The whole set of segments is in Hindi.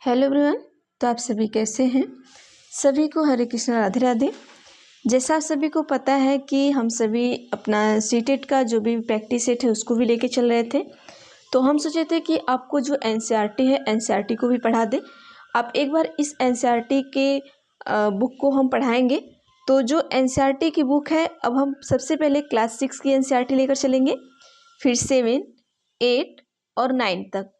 Hello everyone. तो आप सभी कैसे हैं? सभी को हरे कृष्ण राधे राधे। जैसा आप सभी को पता है कि हम सभी अपना सीटेट का जो भी प्रैक्टिस सेट है उसको भी लेके चल रहे थे, तो हम सोचे थे कि आपको जो एनसीईआरटी है एनसीईआरटी को भी पढ़ा दें। आप एक बार इस एनसीईआरटी के बुक को हम पढ़ाएंगे। तो जो एनसीईआरटी की बुक है, अब हम सबसे पहले क्लास 6 की एनसीईआरटी लेकर चलेंगे, फिर 7, 8 और 9 तक,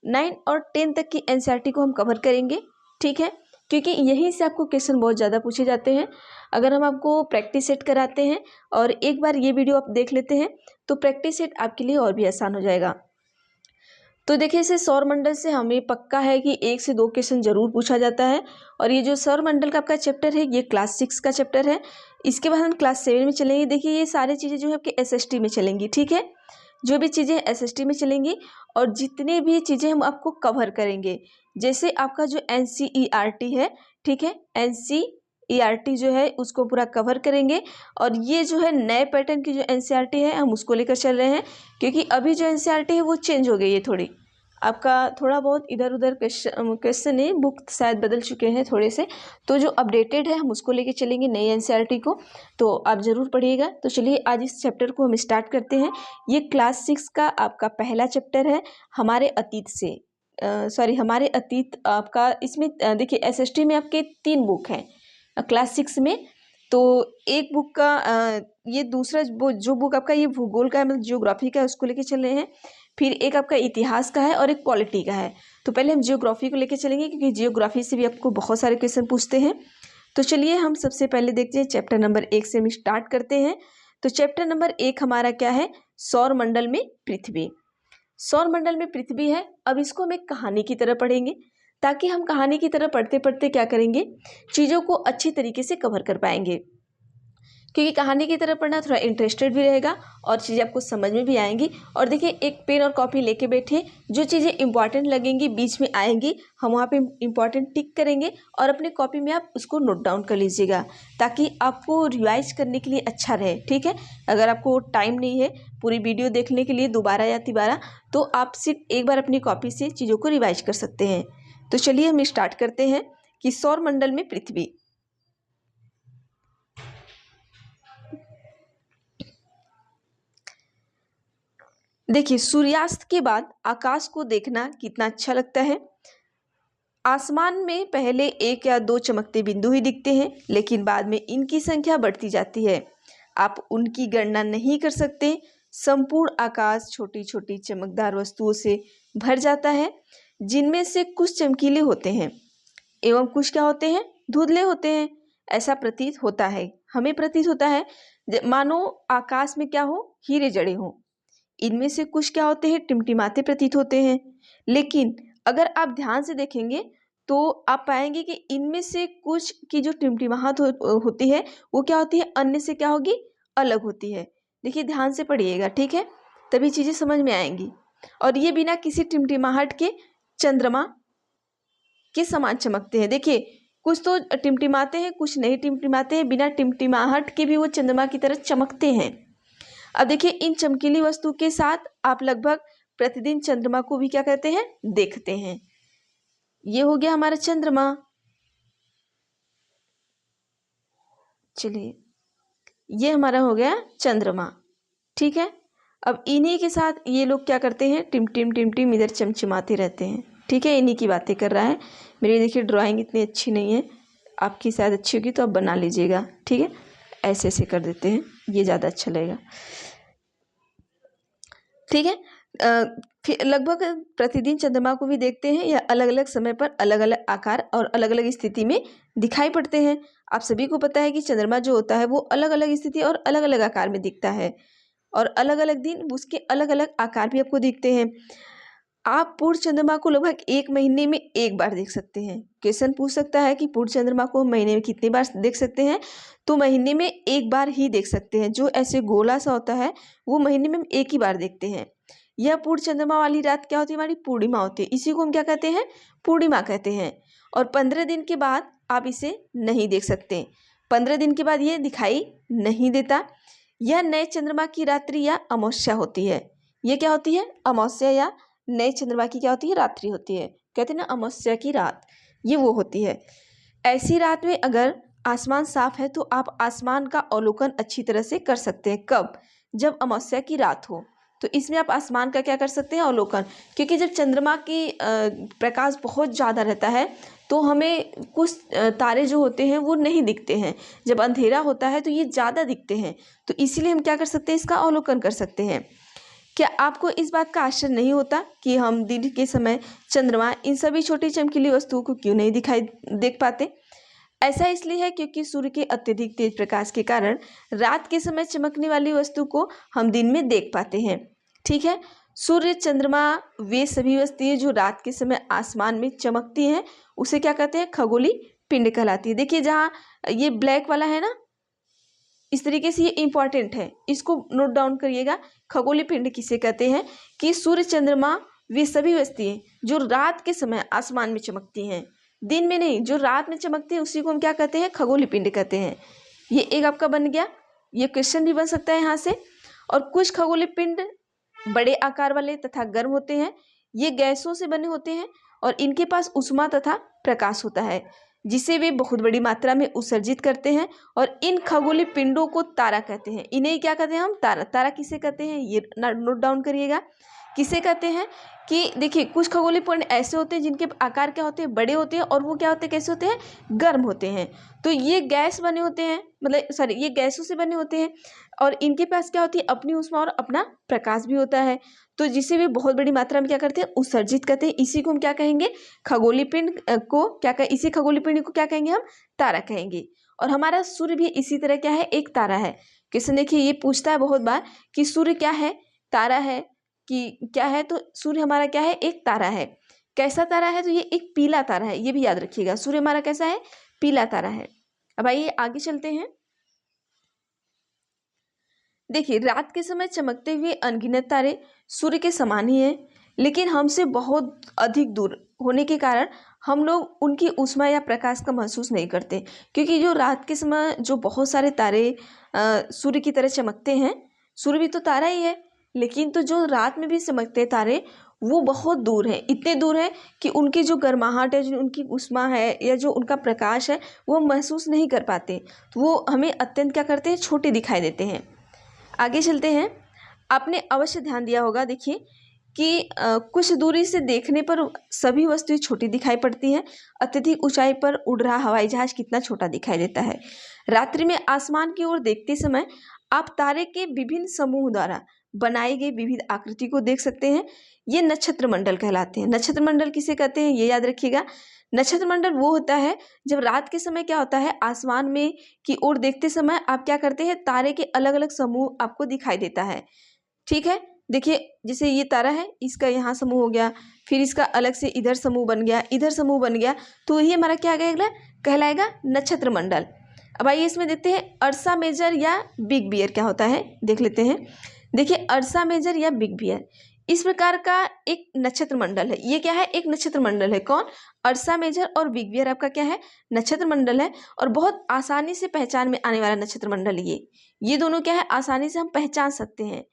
9 और 10 तक की एनसीईआरटी को हम कवर करेंगे। ठीक है, क्योंकि यहीं से आपको क्वेश्चन बहुत ज़्यादा पूछे जाते हैं। अगर हम आपको प्रैक्टिस सेट कराते हैं और एक बार ये वीडियो आप देख लेते हैं तो प्रैक्टिस सेट आपके लिए और भी आसान हो जाएगा। तो देखिए, इसे सौर मंडल से हमें पक्का है कि 1 से 2 क्वेश्चन जरूर पूछा जाता है। और ये जो सौर मंडल का आपका चैप्टर है ये क्लास 6 का चैप्टर है। इसके बाद हम क्लास 7 में चलेंगे। देखिए, ये सारी चीज़ें जो है आपके एसएसटी में चलेंगी। ठीक है, जो भी चीज़ें एसएसटी में चलेंगी और जितनी भी चीज़ें हम आपको कवर करेंगे, जैसे आपका जो एनसीईआरटी है, ठीक है, एनसीईआरटी जो है उसको पूरा कवर करेंगे। और ये जो है नए पैटर्न की जो एनसीईआरटी है हम उसको लेकर चल रहे हैं, क्योंकि अभी जो एनसीईआरटी है वो चेंज हो गई है थोड़ी। आपका थोड़ा बहुत इधर उधर क्वेश्चन है, बुक शायद बदल चुके हैं थोड़े से, तो जो अपडेटेड है हम उसको लेके चलेंगे नई एनसीईआरटी को। तो आप ज़रूर पढ़िएगा। तो चलिए आज इस चैप्टर को हम स्टार्ट करते हैं। ये क्लास 6 का आपका पहला चैप्टर है, हमारे अतीत से हमारे अतीत। आपका इसमें देखिए एसएसटी में आपके 3 बुक हैं क्लास 6 में। तो एक बुक का ये दूसरा जो बुक आपका ये भूगोल का है, मतलब जियोग्राफी का है, उसको लेके चल रहे हैं। फिर एक आपका इतिहास का है और एक पॉलिटी का है। तो पहले हम जियोग्राफी को लेके चलेंगे, क्योंकि जियोग्राफी से भी आपको बहुत सारे क्वेश्चन पूछते हैं। तो चलिए हम सबसे पहले देखते हैं चैप्टर नंबर 1 से हम स्टार्ट करते हैं। तो चैप्टर नंबर 1 हमारा क्या है? सौर मंडल में पृथ्वी। सौर मंडल में पृथ्वी है। अब इसको हम एक कहानी की तरह पढ़ेंगे, ताकि हम कहानी की तरह पढ़ते पढ़ते क्या करेंगे, चीज़ों को अच्छी तरीके से कवर कर पाएंगे। क्योंकि कहानी की तरह पढ़ना थोड़ा इंटरेस्टेड भी रहेगा और चीज़ें आपको समझ में भी आएंगी। और देखिए, एक पेन और कॉपी लेके बैठिए, जो चीज़ें इंपॉर्टेंट लगेंगी बीच में आएंगी, हम वहाँ पे इंपॉर्टेंट टिक करेंगे और अपने कॉपी में आप उसको नोट डाउन कर लीजिएगा, ताकि आपको रिवाइज करने के लिए अच्छा रहे। ठीक है, अगर आपको टाइम नहीं है पूरी वीडियो देखने के लिए दोबारा या तिबारा, तो आप सिर्फ एक बार अपनी कॉपी से चीज़ों को रिवाइज कर सकते हैं। तो चलिए हम स्टार्ट करते हैं कि सौर मंडल में पृथ्वी। देखिए, सूर्यास्त के बाद आकाश को देखना कितना अच्छा लगता है। आसमान में पहले 1 या 2 चमकते बिंदु ही दिखते हैं, लेकिन बाद में इनकी संख्या बढ़ती जाती है। आप उनकी गणना नहीं कर सकते। संपूर्ण आकाश छोटी छोटी चमकदार वस्तुओं से भर जाता है, जिनमें से कुछ चमकीले होते हैं एवं कुछ क्या होते हैं, धुंधले होते हैं। ऐसा प्रतीत होता है, हमें प्रतीत होता है मानो आकाश में क्या हो, हीरे जड़े हों। इनमें से कुछ क्या होते हैं, टिमटिमाते प्रतीत होते हैं। लेकिन अगर आप ध्यान से देखेंगे तो आप पाएंगे कि इनमें से कुछ की जो टिमटिमाहट होती है वो क्या होती है, अन्य से क्या होगी, अलग होती है। देखिए, ध्यान से पढ़िएगा, ठीक है, तभी चीज़ें समझ में आएंगी। और ये बिना किसी टिमटिमाहट के चंद्रमा के समान चमकते हैं। देखिए, कुछ तो टिमटिमाते हैं, कुछ नहीं टिमटिमाते हैं, बिना टिमटिमाहट के भी वो चंद्रमा की तरह चमकते हैं। अब देखिए, इन चमकीली वस्तु के साथ आप लगभग प्रतिदिन चंद्रमा को भी क्या कहते हैं, देखते हैं। ये हो गया हमारा चंद्रमा। चलिए, ये हमारा हो गया चंद्रमा। ठीक है, अब इन्हीं के साथ ये लोग क्या करते हैं, टिम टिम टिम टिम इधर चमचमाते रहते हैं। ठीक है, इन्हीं की बातें कर रहा है। मेरी देखिए ड्राइंग इतनी अच्छी नहीं है, आपकी शायद अच्छी होगी तो आप बना लीजिएगा। ठीक है, ऐसे ऐसे कर देते हैं, ये ज़्यादा अच्छा लगेगा। ठीक है, फिर लगभग प्रतिदिन चंद्रमा को भी देखते हैं। या अलग अलग समय पर अलग अलग आकार और अलग अलग स्थिति में दिखाई पड़ते हैं। आप सभी को पता है कि चंद्रमा जो होता है वो अलग अलग स्थिति और अलग अलग आकार में दिखता है, और अलग अलग दिन उसके अलग अलग आकार भी आपको दिखते हैं। आप पूर्ण चंद्रमा को लगभग 1 महीने में 1 बार देख सकते हैं। क्वेश्चन पूछ सकता है कि पूर्ण चंद्रमा को हम महीने में कितनी बार देख सकते हैं, तो महीने में 1 बार ही देख सकते हैं। जो ऐसे गोला सा होता है वो महीने में हम 1 ही बार देखते हैं। यह पूर्ण चंद्रमा वाली रात क्या होती है, हमारी पूर्णिमा होती है। इसी को हम क्या कहते हैं, पूर्णिमा कहते हैं। और 15 दिन के बाद आप इसे नहीं देख सकते। 15 दिन के बाद ये दिखाई नहीं देता। यह नए चंद्रमा की रात्रि या अमावस्या होती है। ये क्या होती है, अमावस्या या नए चंद्रमा की क्या होती है, रात्रि होती है। कहते हैं ना अमावस्या की रात, ये वो होती है। ऐसी रात में अगर आसमान साफ है तो आप आसमान का अवलोकन अच्छी तरह से कर सकते हैं। कब? जब अमावस्या की रात हो, तो इसमें आप आसमान का क्या कर सकते हैं? अवलोकन। क्योंकि जब चंद्रमा की प्रकाश बहुत ज़्यादा रहता है तो हमें कुछ तारे जो होते हैं वो नहीं दिखते हैं। जब अंधेरा होता है तो ये ज़्यादा दिखते हैं, तो इसीलिए हम क्या कर सकते हैं? इसका अवलोकन कर सकते हैं। क्या आपको इस बात का आश्चर्य नहीं होता कि हम दिन के समय चंद्रमा इन सभी छोटी चमकीली वस्तुओं को क्यों नहीं देख पाते? ऐसा इसलिए है क्योंकि सूर्य के अत्यधिक तेज प्रकाश के कारण रात के समय चमकने वाली वस्तु को हम दिन में देख पाते हैं। ठीक है, सूर्य, चंद्रमा, वे सभी वस्तुएं जो रात के समय आसमान में चमकती हैं उसे क्या कहते हैं? खगोलीय पिंड कहलाती है। देखिए जहाँ ये ब्लैक वाला है ना, इस तरीके से ये इंपॉर्टेंट है, इसको नोट डाउन करिएगा। खगोलीय पिंड किसे कहते हैं? कि सूर्य, चंद्रमा, वे सभी वस्तुएं जो रात के समय आसमान में चमकती हैं, दिन में नहीं, जो रात में चमकती है उसी को हम क्या कहते हैं? खगोलीय पिंड कहते हैं। ये एक आपका बन गया, ये क्वेश्चन भी बन सकता है यहाँ से। और कुछ खगोलीय पिंड बड़े आकार वाले तथा गर्म होते हैं, ये गैसों से बने होते हैं और इनके पास ऊष्मा तथा प्रकाश होता है जिसे वे बहुत बड़ी मात्रा में उत्सर्जित करते हैं, और इन खगोलीय पिंडों को तारा कहते हैं। इन्हें क्या कहते हैं हम? तारा। तारा किसे कहते हैं? ये नोट डाउन करिएगा, किसे कहते हैं? कि देखिए कुछ खगोलीय पिंड ऐसे होते हैं जिनके आकार क्या होते हैं? बड़े होते हैं, और वो क्या होते हैं? कैसे होते हैं? गर्म होते हैं। तो ये गैस बने होते हैं, मतलब सॉरी, ये गैसों से बने होते हैं और इनके पास क्या होती है? अपनी ऊष्मा और अपना प्रकाश भी होता है, तो जिसे वे बहुत बड़ी मात्रा में क्या करते हैं? उत्सर्जित करते हैं। इसी को हम क्या कहेंगे? खगोलीय पिंड को क्या कहें? इसी खगोलीय पिंड को क्या कहेंगे हम? तारा कहेंगे। और हमारा सूर्य भी इसी तरह क्या है? एक तारा है। क्वेश्चन देखिए ये पूछता है बहुत बार कि सूर्य क्या है? तारा है कि क्या है? तो सूर्य हमारा क्या है? एक तारा है। कैसा तारा है? तो ये एक पीला तारा है, ये भी याद रखिएगा। सूर्य हमारा कैसा है? पीला तारा है। अब आइए आगे चलते हैं। देखिए रात के समय चमकते हुए अनगिनत तारे सूर्य के समान ही हैं, लेकिन हमसे बहुत अधिक दूर होने के कारण हम लोग उनकी ऊष्मा या प्रकाश का महसूस नहीं करते। क्योंकि जो रात के समय जो बहुत सारे तारे सूर्य की तरह चमकते हैं, सूर्य भी तो तारा ही है, लेकिन तो जो रात में भी चमकते तारे वो बहुत दूर हैं, इतने दूर हैं कि उनकी जो गर्माहट है, जो उनकी ऊष्मा है या जो उनका प्रकाश है वो हम महसूस नहीं कर पाते। तो वो हमें अत्यंत क्या करते हैं? छोटे दिखाई देते हैं। आगे चलते हैं। आपने अवश्य ध्यान दिया होगा, देखिए कि कुछ दूरी से देखने पर सभी वस्तुएं छोटी दिखाई पड़ती हैं। अत्यधिक ऊंचाई पर उड़ रहा हवाई जहाज कितना छोटा दिखाई देता है। रात्रि में आसमान की ओर देखते समय आप तारे के विभिन्न समूह द्वारा बनाई गई विविध आकृति को देख सकते हैं। ये नक्षत्र मंडल कहलाते हैं। नक्षत्र मंडल किसे कहते हैं? ये याद रखिएगा। नक्षत्र मंडल वो होता है जब रात के समय क्या होता है? आसमान में की ओर देखते समय आप क्या करते हैं? तारे के अलग अलग समूह आपको दिखाई देता है। ठीक है, देखिए जैसे ये तारा है, इसका यहाँ समूह हो गया, फिर इसका अलग से इधर समूह बन गया, इधर समूह बन गया, तो ये हमारा क्या कहलाएगा? नक्षत्र मंडल। अब आइए इसमें देखते हैं अर्सा मेजर या बिग बियर क्या होता है, देख लेते हैं। देखिए अर्सा मेजर या बिग बियर इस प्रकार का एक नक्षत्र मंडल है। ये क्या है? एक नक्षत्र मंडल है। कौन? अर्सा मेजर और बिग बियर आपका क्या है? नक्षत्र मंडल है, और बहुत आसानी से पहचान में आने वाला नक्षत्र मंडल ये दोनों क्या है? आसानी से हम पहचान सकते हैं।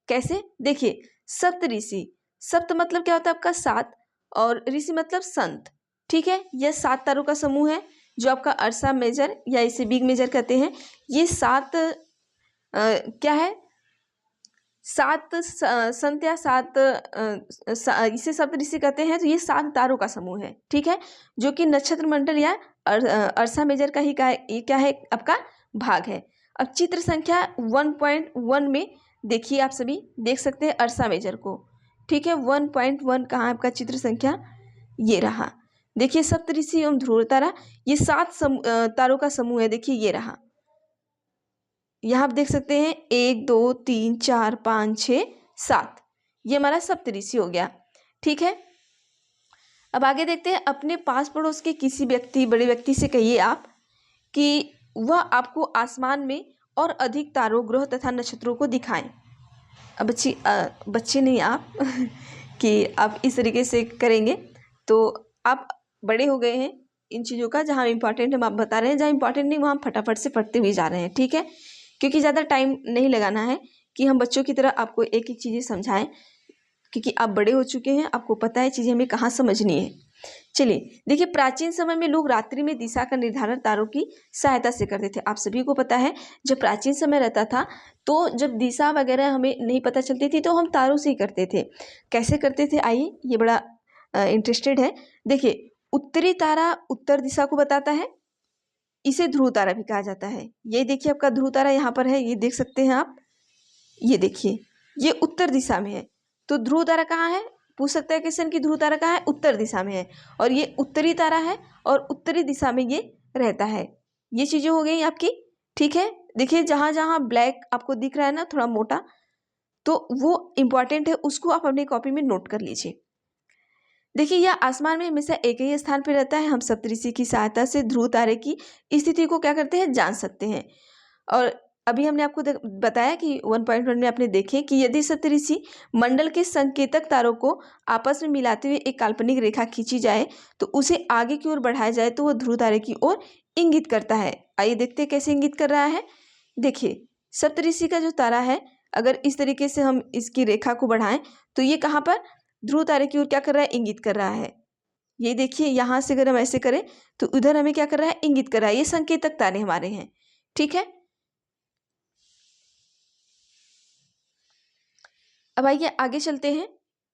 कैसे? देखिए सप्त ऋषि, सप्त मतलब क्या होता है आपका? सात, और ऋषि मतलब संत। ठीक है, यह 7 तारों का समूह है जो आपका अर्सा मेजर या इसे बिग मेजर कहते हैं। ये 7 क्या है? 7 संत या 7 इसे सप्त ऋषि कहते हैं। तो ये 7 तारों का समूह है। ठीक है, जो कि नक्षत्र मंडल या अर्सा मेजर का ही ये क्या है? आपका भाग है। अब चित्र संख्या 1.1 में देखिए, आप सभी देख सकते हैं अर्सा मेजर को। ठीक है, 1.1 कहाँ है आपका? चित्र संख्या ये रहा। देखिए सप्तऋषि एवं ध्रुव तारा, ये 7 तारों का समूह है। देखिए ये रहा, यहाँ आप देख सकते हैं 1 2 3 4 5 6 7, ये हमारा सप्तऋषि हो गया। ठीक है, अब आगे देखते हैं। अपने पास पड़ोस के किसी व्यक्ति, बड़े व्यक्ति से कहिए आप कि वह आपको आसमान में और अधिक तारों, ग्रह तथा नक्षत्रों को दिखाएं। अब बच्चे नहीं आप कि आप इस तरीके से करेंगे तो आप बड़े हो गए हैं इन चीज़ों का। जहाँ इंपॉर्टेंट हम आप बता रहे हैं, जहाँ इंपॉर्टेंट नहीं वहाँ हम फटाफट से पढ़ते हुए जा रहे हैं। ठीक है, क्योंकि ज़्यादा टाइम नहीं लगाना है कि हम बच्चों की तरह आपको एक एक चीज़ें समझाएं, क्योंकि आप बड़े हो चुके हैं, आपको पता है चीज़ें हमें कहाँ समझनी है। चलिए देखिए, प्राचीन समय में लोग रात्रि में दिशा का निर्धारण तारों की सहायता से करते थे। आप सभी को पता है जब प्राचीन समय रहता था तो जब दिशा वगैरह हमें नहीं पता चलती थी तो हम तारों से ही करते थे। कैसे करते थे, आइए ये बड़ा इंटरेस्टेड है। देखिए, उत्तरी तारा उत्तर दिशा को बताता है, इसे ध्रुव तारा भी कहा जाता है। ये देखिए आपका ध्रुव तारा यहाँ पर है, ये देख सकते हैं आप। ये देखिए, ये उत्तर दिशा में है, तो ध्रुव तारा कहाँ है? पूछ सकता है क्वेश्चन की ध्रुव तारा कहाँ है? उत्तर दिशा में है, और ये उत्तरी तारा है और उत्तरी दिशा में ये रहता है। ये चीजें हो गई आपकी, ठीक है। देखिए, जहां जहां ब्लैक आपको दिख रहा है ना, थोड़ा मोटा, तो वो इंपॉर्टेंट है, उसको आप अपनी कॉपी में नोट कर लीजिए। देखिए, यह आसमान में हमेशा एक ही स्थान पर रहता है। हम सप्तऋषि की सहायता से ध्रुव तारे की स्थिति को क्या करते हैं, जान सकते हैं। और अभी हमने आपको बताया कि 1.1 में आपने देखे कि यदि सप्तऋषि मंडल के संकेतक तारों को आपस में मिलाते हुए एक काल्पनिक रेखा खींची जाए तो उसे आगे की ओर बढ़ाया जाए तो वह ध्रुव तारे की ओर इंगित करता है। आइए देखते हैं कैसे इंगित कर रहा है। देखिए, सप्तऋषि का जो तारा है, अगर इस तरीके से हम इसकी रेखा को बढ़ाएं तो ये कहाँ पर ध्रुव तारे की ओर क्या कर रहा है, इंगित कर रहा है। ये देखिए, यहाँ से अगर हम ऐसे करें तो उधर हमें क्या कर रहा है, इंगित कर रहा है। ये संकेतक तारे हमारे हैं, ठीक है। अब आइए आगे चलते हैं।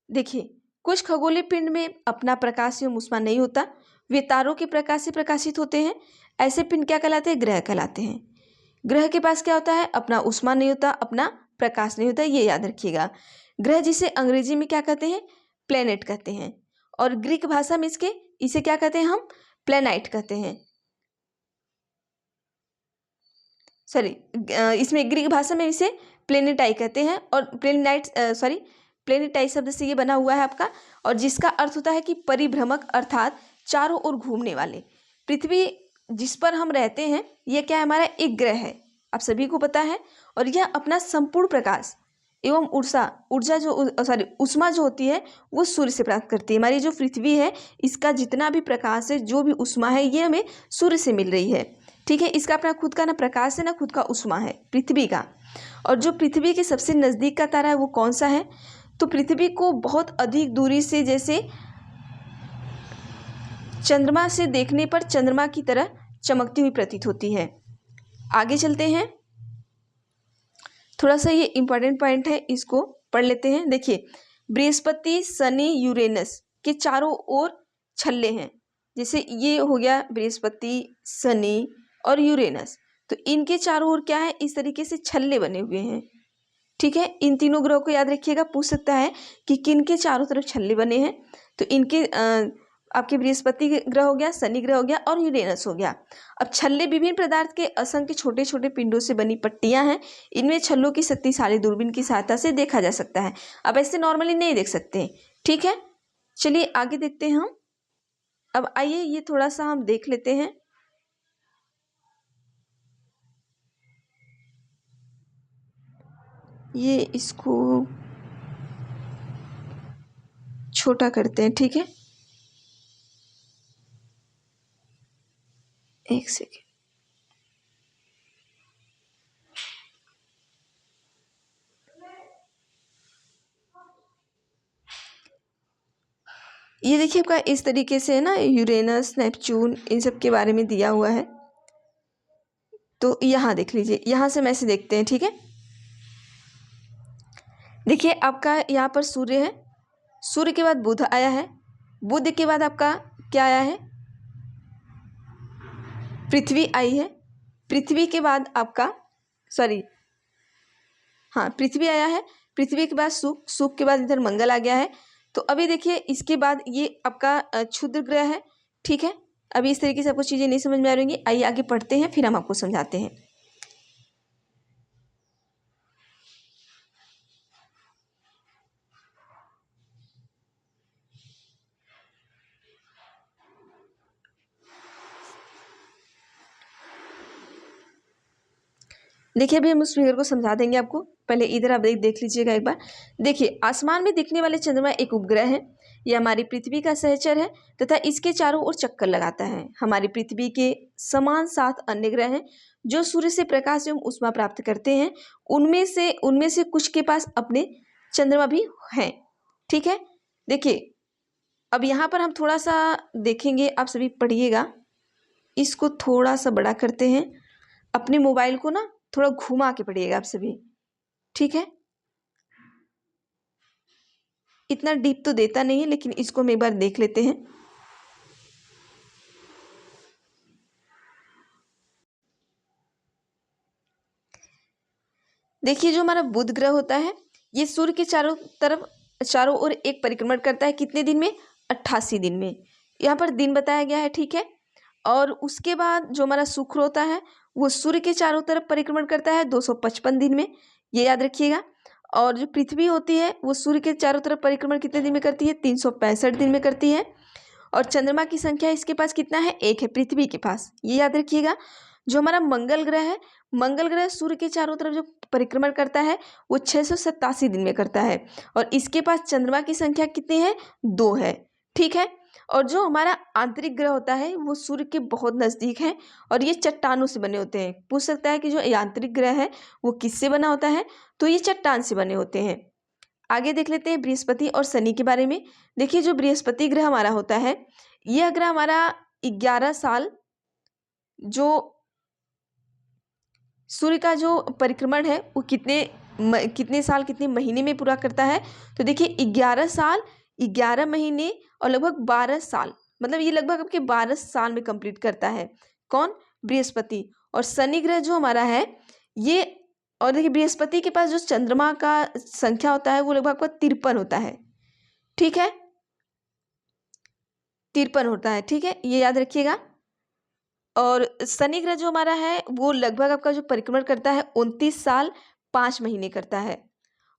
देखिए, कुछ खगोलीय पिंड में अपना प्रकाश एवं ऊष्मा नहीं होता, वे तारों के प्रकाश से प्रकाशित होते हैं। ऐसे पिंड क्या कहलाते हैं, ग्रह कहलाते हैं। ग्रह के पास क्या होता है, अपना ऊष्मा नहीं होता, अपना प्रकाश नहीं होता, ये याद रखिएगा। ग्रह जिसे अंग्रेजी में क्या कहते हैं, प्लेनेट कहते हैं, और ग्रीक भाषा में इसे क्या कहते हैं, हम प्लेनाइट कहते हैं। सॉरी, इसमें ग्रीक भाषा में इसे प्लेनेटाई कहते हैं, और प्लेनेटाई शब्द से ये बना हुआ है आपका, और जिसका अर्थ होता है कि परिभ्रमक, अर्थात चारों ओर घूमने वाले। पृथ्वी जिस पर हम रहते हैं यह क्या है, हमारा एक ग्रह है, आप सभी को पता है। और यह अपना संपूर्ण प्रकाश एवं ऊष्मा जो होती है वो सूर्य से प्राप्त करती है। हमारी जो पृथ्वी है, इसका जितना भी प्रकाश है, जो भी ऊष्मा है, ये हमें सूर्य से मिल रही है, ठीक है। इसका अपना खुद का ना प्रकाश है ना खुद का ऊष्मा है पृथ्वी का। और जो पृथ्वी के सबसे नज़दीक का तारा है वो कौन सा है, तो पृथ्वी को बहुत अधिक दूरी से, जैसे चंद्रमा से देखने पर चंद्रमा की तरह चमकती हुई प्रतीत होती है। आगे चलते हैं, थोड़ा सा ये इंपॉर्टेंट पॉइंट है, इसको पढ़ लेते हैं। देखिए, बृहस्पति, शनि, यूरेनस के चारों ओर छल्ले हैं। जैसे ये हो गया बृहस्पति, शनि और यूरेनस, तो इनके चारों ओर क्या है, इस तरीके से छल्ले बने हुए हैं, ठीक है। इन तीनों ग्रहों को याद रखिएगा, पूछ सकता है कि किन के चारों तरफ छल्ले बने हैं, तो इनके आपके बृहस्पति ग्रह हो गया, शनि ग्रह हो गया और यूरेनस हो गया। अब छल्ले विभिन्न पदार्थ के असंख्य छोटे छोटे पिंडों से बनी पट्टियां हैं। इनमें छल्लों की शक्तिशाली दूरबीन की सहायता से देखा जा सकता है। अब ऐसे नॉर्मली नहीं देख सकते, ठीक है। चलिए आगे देखते हैं हम। अब आइए ये थोड़ा सा हम देख लेते हैं। ये इसको छोटा करते हैं, ठीक है, एक सेकेंड। ये देखिए आपका इस तरीके से है ना, यूरेनस, नेपच्यून, इन सब के बारे में दिया हुआ है। तो यहाँ देख लीजिए, यहाँ से हम ऐसे देखते हैं, ठीक है। देखिए आपका यहाँ पर सूर्य है, सूर्य के बाद बुध आया है, बुध के बाद आपका क्या आया है, पृथ्वी आई है, पृथ्वी के बाद आपका पृथ्वी आया है, पृथ्वी के बाद सुख, सुख के बाद इधर मंगल आ गया है। तो अभी देखिए इसके बाद ये आपका क्षुद्र ग्रह है, ठीक है। अभी इस तरीके से आपको चीज़ें नहीं समझ में आ रही, आइए आगे पढ़ते हैं, फिर हम आपको समझाते हैं। देखिए अभी हम उस फिगर को समझा देंगे आपको, पहले इधर आप देख लीजिएगा एक बार। देखिए, आसमान में दिखने वाले चंद्रमा एक उपग्रह है, यह हमारी पृथ्वी का सहचर है तथा इसके चारों ओर चक्कर लगाता है। हमारी पृथ्वी के समान 7 अन्य ग्रह हैं जो सूर्य से प्रकाश एवं ऊष्मा प्राप्त करते हैं। उनमें से कुछ के पास अपने चंद्रमा भी हैं, ठीक है। देखिए अब यहाँ पर हम थोड़ा सा देखेंगे, आप सभी पढ़िएगा। इसको थोड़ा सा बड़ा करते हैं, अपने मोबाइल को ना थोड़ा घुमा के पढ़िएगा आप सभी, ठीक है। इतना डीप तो देता नहीं है, लेकिन इसको हम एक बार देख लेते हैं। देखिए, जो हमारा बुध ग्रह होता है, ये सूर्य के चारों ओर एक परिक्रमण करता है। कितने दिन में? 88 दिन में। यहाँ पर दिन बताया गया है, ठीक है। और उसके बाद जो हमारा शुक्र होता है, वो सूर्य के चारों तरफ परिक्रमण करता है 255 दिन में, ये याद रखिएगा। और जो पृथ्वी होती है, वो सूर्य के चारों तरफ परिक्रमण कितने दिन में करती है? 365 दिन में करती है। और चंद्रमा की संख्या इसके पास कितना है? एक है पृथ्वी के पास, ये याद रखिएगा। जो हमारा मंगल ग्रह है, मंगल ग्रह सूर्य के चारों तरफ जो परिक्रमण करता है, वो 687 दिन में करता है। और इसके पास चंद्रमा की संख्या कितनी है? 2 है, ठीक है। और जो हमारा आंतरिक ग्रह होता है, वो सूर्य के बहुत नज़दीक है और ये चट्टानों से बने होते हैं। पूछ सकता है कि जो आंतरिक ग्रह है वो किससे बना होता है? तो ये चट्टान से बने होते हैं। आगे देख लेते हैं बृहस्पति और शनि के बारे में। देखिए, जो बृहस्पति ग्रह हमारा होता है, यह ग्रह हमारा 11 साल जो सूर्य का जो परिक्रमण है, वो कितने साल कितने महीने में पूरा करता है? तो देखिए, 11 साल 11 महीने और लगभग 12 साल, मतलब ये लगभग आपके 12 साल में कंप्लीट करता है। कौन? बृहस्पति। और शनि ग्रह जो हमारा है ये, और देखिए बृहस्पति के पास जो चंद्रमा का संख्या होता है, वो लगभग आपका 53 होता है, ठीक है। 53 होता है, ठीक है, ये याद रखिएगा। और शनि ग्रह जो हमारा है, वो लगभग आपका जो परिक्रमण करता है 29 साल 5 महीने करता है।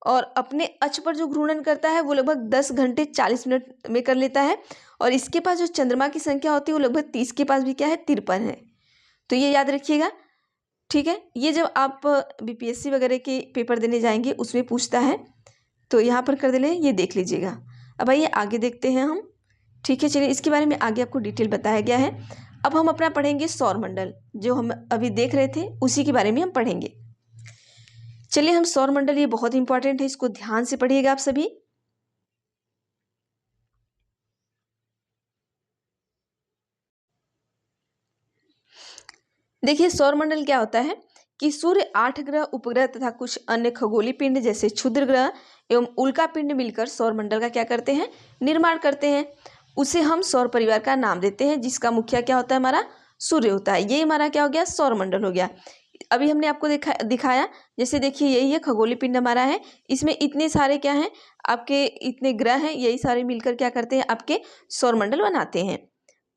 और अपने अक्ष पर जो घूर्णन करता है, वो लगभग 10 घंटे 40 मिनट में कर लेता है। और इसके पास जो चंद्रमा की संख्या होती है, वो लगभग 30 के पास भी क्या है? 53 है। तो ये याद रखिएगा, ठीक है। ये जब आप बीपीएससी वगैरह के पेपर देने जाएंगे, उसमें पूछता है, तो यहाँ पर कर दें, ये देख लीजिएगा। अब आइए आगे देखते हैं हम, ठीक है। चलिए, इसके बारे में आगे आपको डिटेल बताया गया है। अब हम अपना पढ़ेंगे सौर मंडल, जो हम अभी देख रहे थे उसी के बारे में हम पढ़ेंगे। चलिए, हम सौर मंडल, ये बहुत इंपॉर्टेंट है, इसको ध्यान से पढ़िएगा आप सभी। देखिए, सौर मंडल क्या होता है कि सूर्य, 8 ग्रह, उपग्रह तथा कुछ अन्य खगोलीय पिंड जैसे क्षुद्र ग्रह एवं उल्का पिंड मिलकर सौर मंडल का क्या करते हैं? निर्माण करते हैं। उसे हम सौर परिवार का नाम देते हैं, जिसका मुखिया क्या होता है? हमारा सूर्य होता है। ये हमारा क्या हो गया? सौर मंडल हो गया। अभी हमने आपको दिखाया, जैसे देखिए यही है खगोलीय पिंड हमारा है, इसमें इतने सारे क्या हैं? आपके इतने ग्रह हैं, यही सारे मिलकर क्या करते हैं? आपके सौर मंडल बनाते हैं।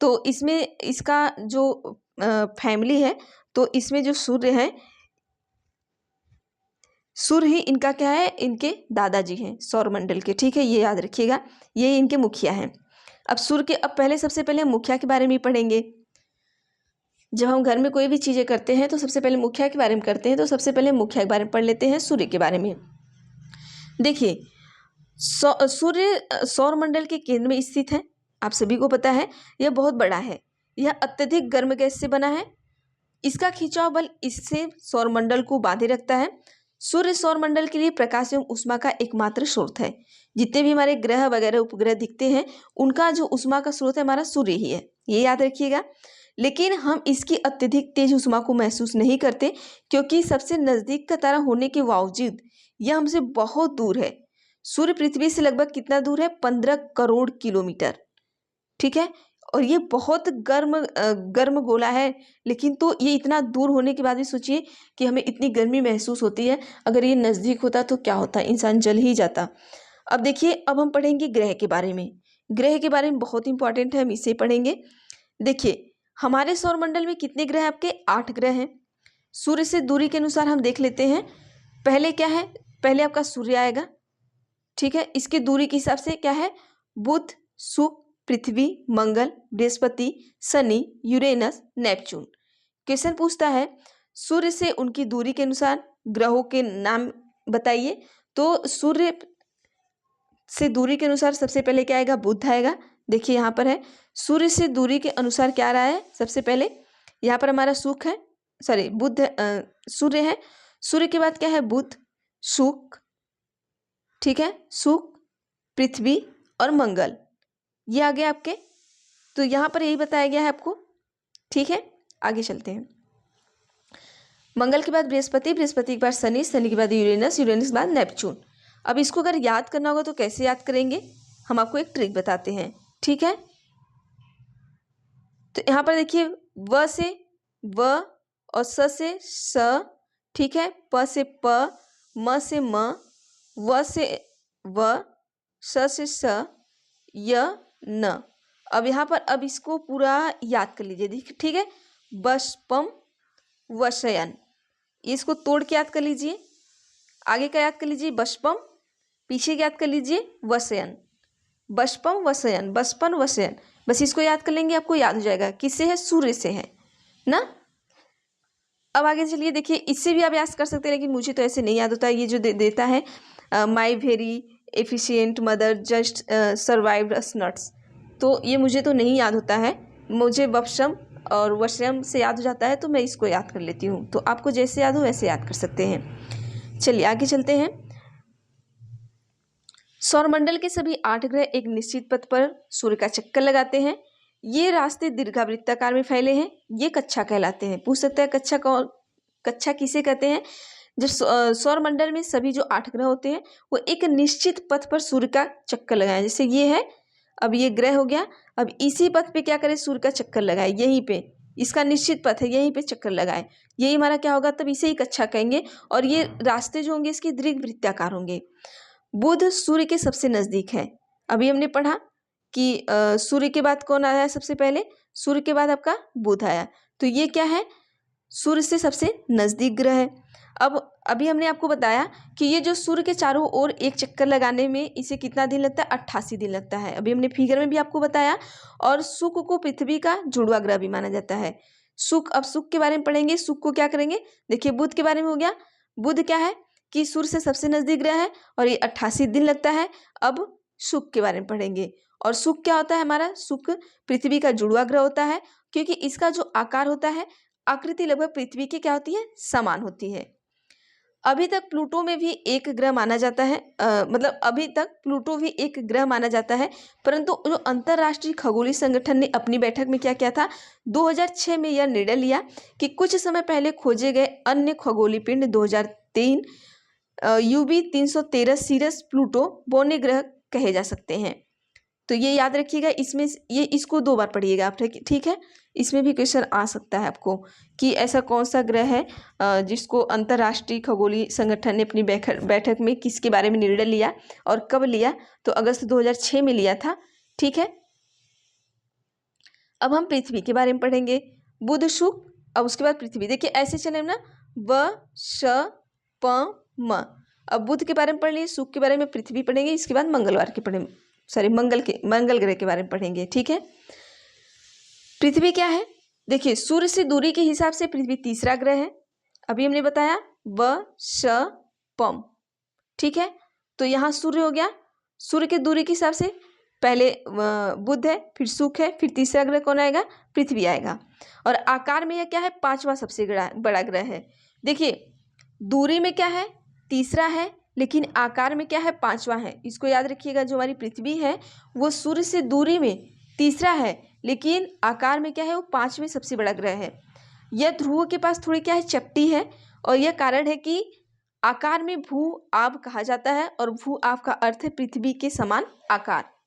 तो इसमें इसका जो फैमिली है, तो इसमें जो सूर्य है, सूर्य ही इनका क्या है? इनके दादाजी हैं सौर मंडल के, ठीक है, ये याद रखिएगा, ये इनके मुखिया हैं। अब सूर्य के, अब सबसे पहले मुखिया के बारे में पढ़ेंगे। जब हम घर में कोई भी चीज़ें करते हैं, तो सबसे पहले मुखिया के बारे में करते हैं, तो सबसे पहले मुखिया के बारे में पढ़ लेते हैं, सूर्य के बारे में। देखिए, सूर्य सौर मंडल के केंद्र में स्थित है, आप सभी को पता है, यह बहुत बड़ा है। यह अत्यधिक गर्म गैस से बना है। इसका खिंचाव बल इससे सौर मंडल को बांधे रखता है। सूर्य सौर मंडल के लिए प्रकाश एवं ऊष्मा का एकमात्र स्रोत है। जितने भी हमारे ग्रह वगैरह उपग्रह दिखते हैं, उनका जो ऊष्मा का स्रोत है, हमारा सूर्य ही है, ये याद रखिएगा। लेकिन हम इसकी अत्यधिक तेज ऊष्मा को महसूस नहीं करते, क्योंकि सबसे नजदीक का तारा होने के बावजूद यह हमसे बहुत दूर है। सूर्य पृथ्वी से लगभग कितना दूर है? 15 करोड़ किलोमीटर, ठीक है। और ये बहुत गर्म गोला है, लेकिन तो ये इतना दूर होने के बाद भी सोचिए कि हमें इतनी गर्मी महसूस होती है। अगर ये नज़दीक होता तो क्या होता? इंसान जल ही जाता। अब देखिए, अब हम पढ़ेंगे ग्रह के बारे में। ग्रह के बारे में बहुत इंपॉर्टेंट है, हम इसे पढ़ेंगे। देखिए, हमारे सौर मंडल में कितने ग्रह हैं? आपके 8 ग्रह हैं। सूर्य से दूरी के अनुसार हम देख लेते हैं। पहले क्या है? पहले आपका सूर्य आएगा, ठीक है। इसकी दूरी के हिसाब से क्या है? बुध, शुक्र, पृथ्वी, मंगल, बृहस्पति, शनि, यूरेनस, नेपच्यून। क्वेश्चन पूछता है सूर्य से उनकी दूरी के अनुसार ग्रहों के नाम बताइए। तो सूर्य से दूरी के अनुसार सबसे पहले क्या आएगा? बुध आएगा। देखिए यहाँ पर है, सूर्य से दूरी के अनुसार क्या रहा है? सबसे पहले यहाँ पर हमारा शुक्र है, सॉरी बुध, सूर्य है। सूर्य के बाद क्या है? बुध, शुक्र, ठीक है, शुक्र, पृथ्वी और मंगल। ये आ गया आपके। तो यहाँ पर यही बताया गया है आपको, ठीक है। आगे चलते हैं। मंगल के बाद बृहस्पति, बृहस्पति के बाद शनि, शनि के बाद यूरेनस, यूरेनस के बाद नेपच्यून। अब इसको अगर याद करना होगा तो कैसे याद करेंगे, हम आपको एक ट्रिक बताते हैं, ठीक है। तो यहाँ पर देखिए, व से व और स से स, ठीक है, प से प, म से म, व से व, स से स, य न। अब यहाँ पर अब इसको पूरा याद कर लीजिए, ठीक है। बशपम वशयन, इसको तोड़ के याद कर लीजिए। आगे का याद कर लीजिए बशपम, पीछे याद कर लीजिए वशयन। बशपम वशयन, बचपन वशयन, बस इसको याद कर लेंगे, आपको याद हो जाएगा। किससे है? सूर्य से है ना। अब आगे चलिए, देखिए इससे भी आप याद कर सकते हैं, लेकिन मुझे तो ऐसे नहीं याद होता है। ये जो देता है my very efficient mother just survived us nuts, तो ये मुझे तो नहीं याद होता है। मुझे बपशम और वशयम से याद हो जाता है, तो मैं इसको याद कर लेती हूँ। तो आपको जैसे याद हो वैसे याद कर सकते हैं। चलिए आगे चलते हैं। सौरमंडल के सभी 8 ग्रह एक निश्चित पथ पर सूर्य का चक्कर लगाते हैं। ये रास्ते दीर्घावृत्ताकार में फैले हैं, ये कक्षा कहलाते हैं। पूछ सकता है कक्षा किसे कहते हैं? जब सौरमंडल में सभी जो 8 ग्रह होते हैं वो एक निश्चित पथ पर सूर्य का चक्कर लगाएं। जैसे ये है, अब ये ग्रह हो गया, अब इसी पथ पे क्या करें? सूर्य का चक्कर लगाए, यहीं पे इसका निश्चित पथ है, यहीं पे चक्कर लगाए, यही हमारा क्या होगा? तब इसे ही कक्षा कहेंगे। और ये रास्ते जो होंगे इसके दीर्घवृत्ताकार होंगे। बुध सूर्य के सबसे नजदीक है। अभी हमने पढ़ा कि सूर्य के बाद कौन आया सबसे पहले? सूर्य के बाद आपका बुध आया। तो ये क्या है? सूर्य से सबसे नजदीक ग्रह है। अब अभी हमने आपको बताया कि ये जो सूर्य के चारों ओर एक चक्कर लगाने में इसे कितना दिन लगता है? 88 दिन लगता है। अभी हमने फिगर में भी आपको बताया। और शुक्र को पृथ्वी का जुड़वा ग्रह भी माना जाता है। अब शुक्र के बारे में पढ़ेंगे। शुक्र को क्या करेंगे? देखिए, बुध के बारे में हो गया। बुध क्या है कि सूर्य से सबसे नजदीक ग्रह है और ये 88 दिन लगता है। अब शुक्र के बारे में पढ़ेंगे। और शुक्र क्या होता है हमारा? शुक्र पृथ्वी का जुड़वा ग्रह होता है, क्योंकि इसका जो आकार होता है, आकृति लगभग पृथ्वी की क्या होती है? समान होती है। अभी तक प्लूटो में भी एक ग्रह माना जाता है, मतलब अभी तक प्लूटो भी एक ग्रह माना जाता है, परंतु जो अंतर्राष्ट्रीय खगोलीय संगठन ने अपनी बैठक में क्या किया था? 2006 में यह निर्णय लिया कि कुछ समय पहले खोजे गए अन्य खगोलीय पिंड 2003 UB 313 सीरस प्लूटो बोने ग्रह कहे जा सकते हैं। तो ये याद रखिएगा, इसमें ये इसको 2 बार पढ़िएगा आप, ठीक है। इसमें भी क्वेश्चन आ सकता है आपको कि ऐसा कौन सा ग्रह है जिसको अंतर्राष्ट्रीय खगोलीय संगठन ने अपनी बैठक में किसके बारे में निर्णय लिया और कब लिया? तो अगस्त 2006 में लिया था, ठीक है। अब हम पृथ्वी के बारे में पढ़ेंगे। बुध शुक्र, अब उसके बाद पृथ्वी। देखिए ऐसे चले ना, व श प म। अब बुध के बारे में पढ़ लिए, शुक्र के बारे में पृथ्वी पढ़ेंगे, इसके बाद मंगल ग्रह के बारे में पढ़ेंगे, ठीक है। पृथ्वी क्या है? देखिए, सूर्य से दूरी के हिसाब से पृथ्वी तीसरा ग्रह है। अभी हमने बताया व श पम, ठीक है। तो यहाँ सूर्य हो गया। सूर्य के दूरी के हिसाब से पहले बुध है, फिर शुक्र है, फिर तीसरा ग्रह कौन आएगा? पृथ्वी आएगा। और आकार में यह क्या है? 5वां सबसे बड़ा ग्रह है। देखिए, दूरी में क्या है? तीसरा है, लेकिन आकार में क्या है? 5वां है। इसको याद रखिएगा, जो हमारी पृथ्वी है वो सूर्य से दूरी में तीसरा है, लेकिन आकार में क्या है? वो 5वें सबसे बड़ा ग्रह है। यह ध्रुव के पास थोड़ी क्या है? चपटी है। और यह कारण है कि आकार में भू आब कहा जाता है, और भू आब का अर्थ है पृथ्वी के समान आकार।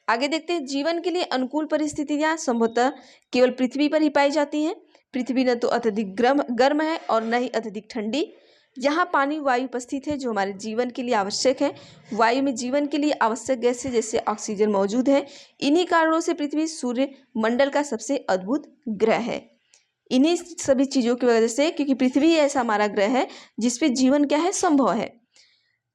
आगे देखते हैं। जीवन के लिए अनुकूल परिस्थितियां संभवतः केवल पृथ्वी पर ही पाई जाती हैं। पृथ्वी न तो अत्यधिक गर्म है और न ही अत्यधिक ठंडी। यहाँ पानी वायु उपस्थित है, जो हमारे जीवन के लिए आवश्यक है। वायु में जीवन के लिए आवश्यक गैस जैसे ऑक्सीजन मौजूद है। इन्हीं कारणों से पृथ्वी सूर्य मंडल का सबसे अद्भुत ग्रह है। इन्हीं सभी चीज़ों की वजह से, क्योंकि पृथ्वी ऐसा हमारा ग्रह है जिसपे जीवन क्या है? संभव है।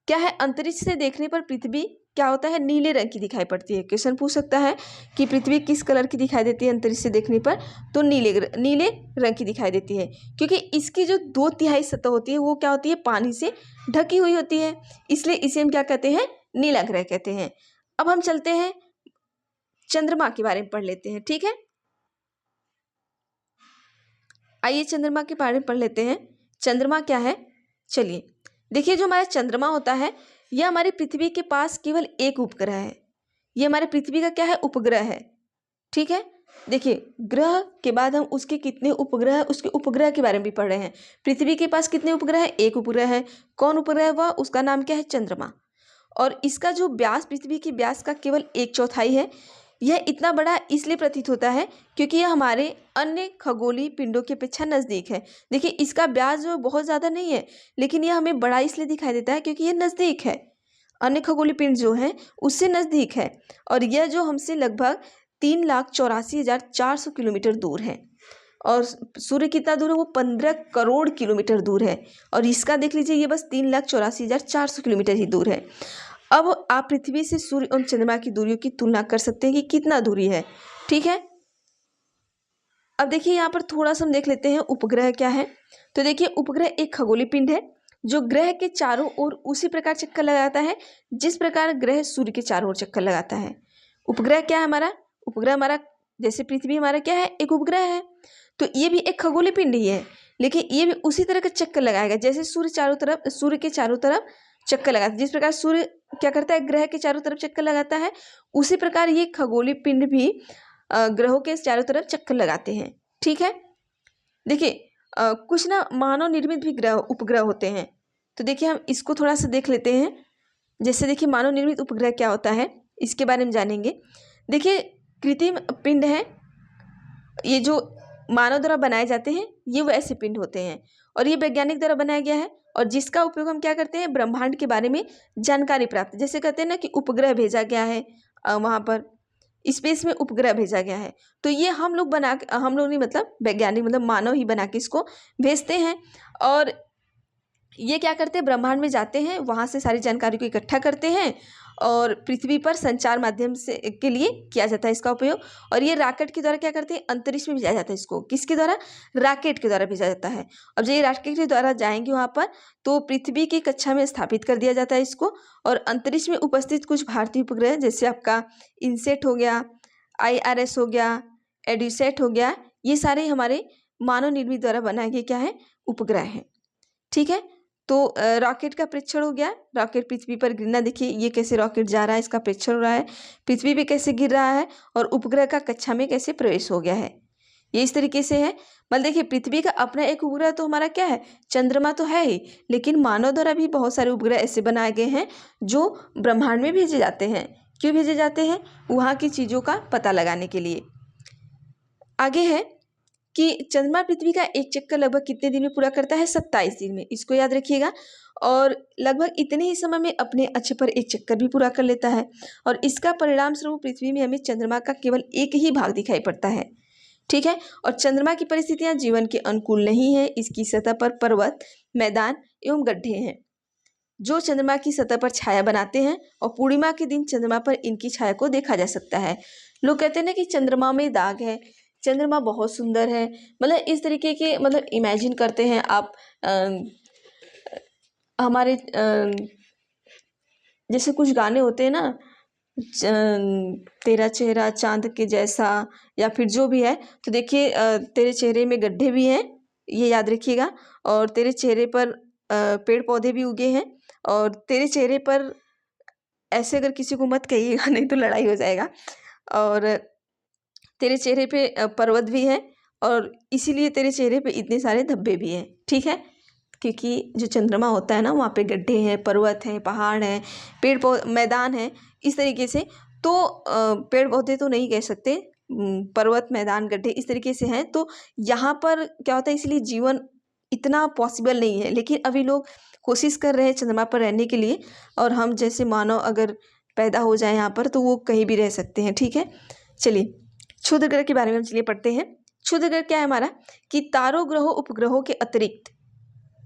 क्या है? अंतरिक्ष से देखने पर पृथ्वी क्या होता है? नीले रंग की दिखाई पड़ती है। क्वेश्चन पूछ सकता है कि पृथ्वी किस कलर की दिखाई देती है अंतरिक्ष से देखने पर? तो नीले रंग की दिखाई देती है, क्योंकि इसकी जो 2/3 सतह होती है वो क्या होती है? पानी से ढकी हुई होती है। इसलिए इसे हम क्या कहते हैं? नीला ग्रह कहते हैं। अब हम चलते हैं, चंद्रमा के बारे में पढ़ लेते हैं, ठीक है। आइए चंद्रमा के बारे में पढ़ लेते हैं। चंद्रमा क्या है? चलिए देखिए, जो हमारा चंद्रमा होता है यह हमारी पृथ्वी के पास केवल एक उपग्रह है। ये हमारे पृथ्वी का क्या है, उपग्रह है। ठीक है, देखिए ग्रह के बाद हम उसके कितने उपग्रह, उसके उपग्रह के बारे में भी पढ़ रहे हैं। पृथ्वी के पास कितने उपग्रह है, एक उपग्रह है। कौन उपग्रह है वह, उसका नाम क्या है, चंद्रमा। और इसका जो व्यास पृथ्वी के व्यास का केवल 1/4 है। यह इतना बड़ा इसलिए प्रतीत होता है क्योंकि यह हमारे अन्य खगोलीय पिंडों की अपेक्षा नज़दीक है। देखिए इसका व्यास जो बहुत ज़्यादा नहीं है, लेकिन यह हमें बड़ा इसलिए दिखाई देता है क्योंकि यह नज़दीक है, अन्य खगोलीय पिंड जो है उससे नज़दीक है। और यह जो हमसे लगभग 3,84,400 किलोमीटर दूर है। और सूर्य कितना दूर है, वो 15 करोड़ किलोमीटर दूर है। और इसका देख लीजिए ये बस 3,84,400 किलोमीटर ही दूर है। अब आप पृथ्वी से सूर्य और चंद्रमा की दूरियों की तुलना कर सकते हैं कि कितना दूरी है। ठीक है, अब देखिए यहाँ पर थोड़ा सा हम देख लेते हैं उपग्रह क्या है। तो देखिए उपग्रह एक खगोलीय पिंड है जो ग्रह के चारों ओर उसी प्रकार चक्कर लगाता है जिस प्रकार ग्रह सूर्य के चारों ओर चक्कर लगाता है। उपग्रह क्या है हमारा, उपग्रह हमारा जैसे पृथ्वी हमारा क्या है, एक उपग्रह है। तो ये भी एक खगोलीय पिंड ही है, लेकिन ये भी उसी तरह का चक्कर लगाएगा जैसे सूर्य के चारों तरफ चक्कर लगाता है। जिस प्रकार सूर्य क्या करता है, ग्रह के चारों तरफ चक्कर लगाता है, उसी प्रकार ये खगोलीय पिंड भी ग्रहों के चारों तरफ चक्कर लगाते हैं। ठीक है, देखिए कुछ ना मानव निर्मित भी ग्रह उपग्रह होते हैं। तो देखिए हम इसको थोड़ा सा देख लेते हैं। जैसे देखिए मानव निर्मित उपग्रह क्या होता है, इसके बारे में जानेंगे। देखिए कृत्रिम पिंड है, ये जो मानव द्वारा बनाए जाते हैं ये वैसे पिंड होते हैं, और ये वैज्ञानिक द्वारा बनाया गया है, और जिसका उपयोग हम क्या करते हैं, ब्रह्मांड के बारे में जानकारी प्राप्त, जैसे कहते हैं ना कि उपग्रह भेजा गया है, वहाँ पर स्पेस में उपग्रह भेजा गया है। तो ये हम लोग नहीं, मतलब वैज्ञानिक मतलब मानव ही बना के इसको भेजते हैं। और ये क्या करते हैं, ब्रह्मांड में जाते हैं, वहाँ से सारी जानकारी को इकट्ठा करते हैं और पृथ्वी पर संचार माध्यम से के लिए किया जाता है इसका उपयोग। और ये रॉकेट के द्वारा क्या करते हैं, अंतरिक्ष में भेजा जाता है इसको। किसके द्वारा, रॉकेट के द्वारा भेजा जाता है। अब जब ये रॉकेट के द्वारा जाएंगे वहाँ पर, तो पृथ्वी की कक्षा में स्थापित कर दिया जाता है इसको। और अंतरिक्ष में उपस्थित कुछ भारतीय उपग्रह जैसे आपका इनसेट हो गया, IRS हो गया, एड्यूसेट हो गया, ये सारे हमारे मानव निर्मित द्वारा बनाए गए क्या है, उपग्रह हैं। ठीक है, तो रॉकेट का परीक्षण हो गया, रॉकेट पृथ्वी पर गिरना, देखिए ये कैसे रॉकेट जा रहा है, इसका परीक्षण हो रहा है, पृथ्वी पे कैसे गिर रहा है, और उपग्रह का कक्षा में कैसे प्रवेश हो गया है, ये इस तरीके से है। मतलब देखिए पृथ्वी का अपना एक उपग्रह तो हमारा क्या है, चंद्रमा तो है ही, लेकिन मानव द्वारा भी बहुत सारे उपग्रह ऐसे बनाए गए हैं जो ब्रह्मांड में भेजे जाते हैं। क्यों भेजे जाते हैं, वहाँ की चीज़ों का पता लगाने के लिए। आगे है कि चंद्रमा पृथ्वी का एक चक्कर लगभग कितने दिन में पूरा करता है, 27 दिन में, इसको याद रखिएगा। और लगभग इतने ही समय में अपने अक्ष पर एक चक्कर भी पूरा कर लेता है। और इसका परिणाम स्वरूप पृथ्वी में हमें चंद्रमा का केवल एक ही भाग दिखाई पड़ता है। ठीक है, और चंद्रमा की परिस्थितियां जीवन के अनुकूल नहीं है। इसकी सतह पर पर्वत, मैदान एवं गड्ढे हैं जो चंद्रमा की सतह पर छाया बनाते हैं, और पूर्णिमा के दिन चंद्रमा पर इनकी छाया को देखा जा सकता है। लोग कहते हैं ना कि चंद्रमा में दाग है, चंद्रमा बहुत सुंदर है, मतलब इस तरीके के मतलब इमेजिन करते हैं आप। हमारे जैसे कुछ गाने होते हैं ना, तेरा चेहरा चांद के जैसा, या फिर जो भी है, तो देखिए तेरे चेहरे में गड्ढे भी हैं, ये याद रखिएगा। और तेरे चेहरे पर पेड़ पौधे भी उगे हैं, और तेरे चेहरे पर ऐसे अगर किसी को मत कहिएगा नहीं तो लड़ाई हो जाएगा। और तेरे चेहरे पे पर्वत भी है, और इसीलिए तेरे चेहरे पे इतने सारे धब्बे भी हैं। ठीक है, क्योंकि जो चंद्रमा होता है ना, वहाँ पे गड्ढे हैं, पर्वत हैं, पहाड़ हैं, पेड़ पौधे, मैदान है, इस तरीके से। तो पेड़ पौधे तो नहीं कह सकते, पर्वत, मैदान, गड्ढे इस तरीके से हैं। तो यहाँ पर क्या होता है, इसलिए जीवन इतना पॉसिबल नहीं है, लेकिन अभी लोग कोशिश कर रहे हैं चंद्रमा पर रहने के लिए। और हम जैसे मानव अगर पैदा हो जाए यहाँ पर, तो वो कहीं भी रह सकते हैं। ठीक है, चलिए क्षुद्र ग्रह के बारे में हम चलिए पढ़ते हैं। क्षुद्र ग्रह क्या है हमारा, कि तारों, ग्रहों, उपग्रहों के अतिरिक्त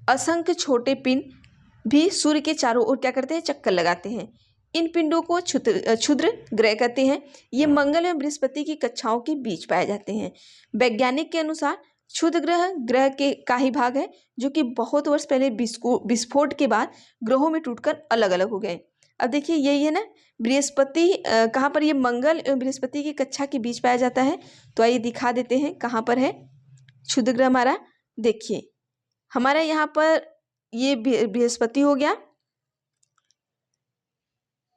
असंख्य छोटे पिंड भी सूर्य के चारों ओर क्या करते हैं, चक्कर लगाते हैं। इन पिंडों को क्षुद्र ग्रह कहते हैं। ये मंगल एवं बृहस्पति की कक्षाओं के बीच पाए जाते हैं। वैज्ञानिक के अनुसार क्षुद्र ग्रह के का ही भाग है, जो कि बहुत वर्ष पहले विस्फोट के बाद ग्रहों में टूटकर अलग अलग हो गए। अब देखिए यही है ना, बृहस्पति कहाँ पर, ये मंगल एवं बृहस्पति की कक्षा के बीच पाया जाता है। तो आइए दिखा देते हैं कहाँ पर है क्षुद्र ग्रह हमारा। देखिए हमारे यहाँ पर ये बृहस्पति हो गया,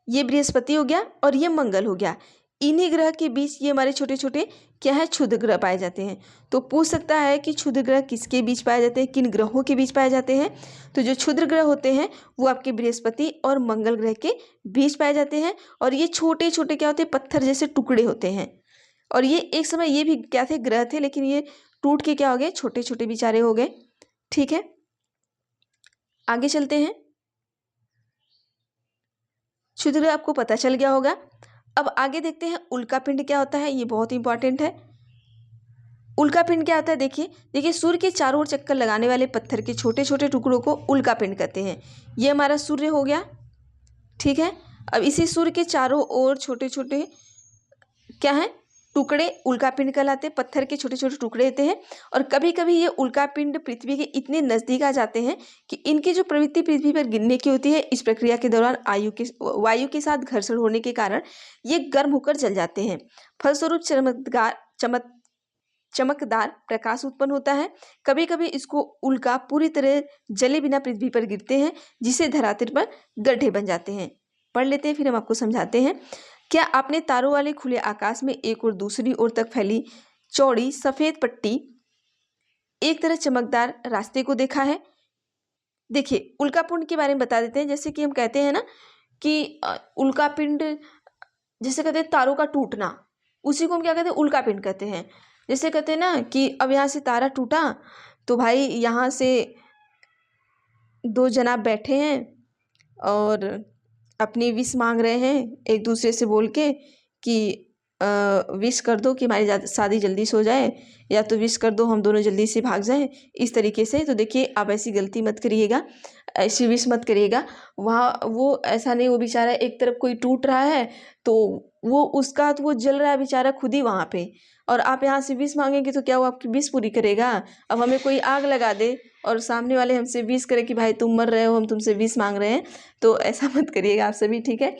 ये बृहस्पति हो गया और ये मंगल हो गया। इन्हीं ग्रह के बीच ये हमारे छोटे छोटे क्या है, क्षुद्र ग्रह पाए जाते हैं। तो पूछ सकता है कि क्षुद्र ग्रह किसके बीच पाए जाते हैं, किन ग्रहों के बीच पाए जाते हैं। तो जो क्षुद्र ग्रह होते हैं वो आपके बृहस्पति और मंगल ग्रह के बीच पाए जाते हैं। और ये छोटे छोटे क्या होते हैं, पत्थर जैसे टुकड़े होते हैं। और ये एक समय ये भी क्या थे, ग्रह थे, लेकिन ये टूट के क्या हो गए, छोटे छोटे बेचारे हो गए। ठीक है, आगे चलते हैं। क्षुद्र ग्रह आपको पता चल गया होगा। अब आगे देखते हैं उल्का पिंड क्या होता है, ये बहुत इंपॉर्टेंट है। उल्का पिंड क्या होता है, देखिए देखिए सूर्य के चारों ओर चक्कर लगाने वाले पत्थर के छोटे छोटे टुकड़ों को उल्का पिंड कहते हैं। ये हमारा सूर्य हो गया। ठीक है, अब इसी सूर्य के चारों ओर छोटे छोटे क्या है, टुकड़े उल्का पिंड कहलाते हैं। पत्थर के छोटे छोटे टुकड़े होते हैं। और कभी कभी ये उल्का पिंड पृथ्वी के इतने नजदीक आ जाते हैं कि इनकी जो प्रवृत्ति पृथ्वी पर गिरने की होती है, इस प्रक्रिया के दौरान वायु के साथ घर्षण होने के कारण ये गर्म होकर जल जाते हैं। फलस्वरूप चमकदार प्रकाश उत्पन्न होता है। कभी कभी इसको उल्का पूरी तरह जले बिना पृथ्वी पर गिरते हैं, जिसे धरातल पर गड्ढे बन जाते हैं। पढ़ लेते हैं, फिर हम आपको समझाते हैं। क्या आपने तारों वाले खुले आकाश में एक और दूसरी ओर तक फैली चौड़ी सफेद पट्टी, एक तरह चमकदार रास्ते को देखा है? देखिए उल्का पिंड के बारे में बता देते हैं। जैसे कि हम कहते हैं ना कि उल्का पिंड, जैसे कहते हैं तारों का टूटना, उसी को हम क्या कहते हैं, उल्का पिंड कहते हैं। जैसे कहते हैं ना कि अब यहाँ से तारा टूटा तो भाई यहाँ से दो जनाब बैठे हैं और अपनी विश मांग रहे हैं एक दूसरे से बोल के कि विश कर दो कि हमारी शादी जल्दी से हो जाए, या तो विश कर दो हम दोनों जल्दी से भाग जाएं, इस तरीके से। तो देखिए आप ऐसी गलती मत करिएगा, ऐसी विश मत करिएगा। वहाँ वो ऐसा नहीं, वो बेचारा एक तरफ कोई टूट रहा है तो वो उसका तो वो जल रहा है बेचारा खुद ही वहाँ पे, और आप यहाँ से विश मांगेंगे तो क्या वो आपकी विश पूरी करेगा? अब हमें कोई आग लगा दे और सामने वाले हमसे विश करे कि भाई तुम मर रहे हो, हम तुमसे विश मांग रहे हैं, तो ऐसा मत करिएगा आप सभी। ठीक है,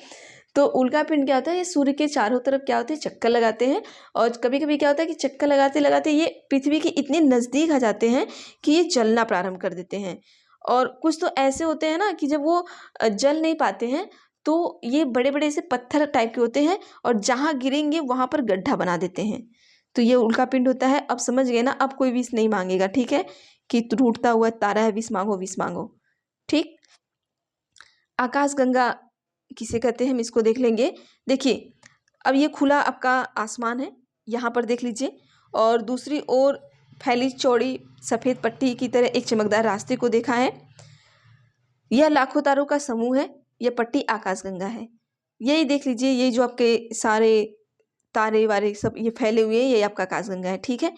तो उल्का पिंड क्या होता है, ये सूर्य के चारों तरफ क्या होते हैं, चक्कर लगाते हैं। और कभी कभी क्या होता है कि चक्कर लगाते लगाते ये पृथ्वी के इतने नज़दीक आ जाते हैं कि ये जलना प्रारंभ कर देते हैं। और कुछ तो ऐसे होते हैं ना कि जब वो जल नहीं पाते हैं तो ये बड़े बड़े से पत्थर टाइप के होते हैं और जहाँ गिरेंगे वहाँ पर गड्ढा बना देते हैं। तो ये उल्का पिंड होता है। अब समझ गए ना, अब कोई विश नहीं मांगेगा। ठीक है, कि टूटता हुआ तारा है, विश मांगो विश मांगो। ठीक, आकाश गंगा किसे कहते हैं हम इसको देख लेंगे। देखिए अब ये खुला आपका आसमान है, यहाँ पर देख लीजिए, और दूसरी ओर फैली चौड़ी सफ़ेद पट्टी की तरह एक चमकदार रास्ते को देखा है। यह लाखों तारों का समूह है, यह पट्टी आकाशगंगा है। यही देख लीजिए, ये जो आपके सारे तारे वारे सब ये फैले हुए हैं, ये आपका आकाशगंगा है। ठीक है,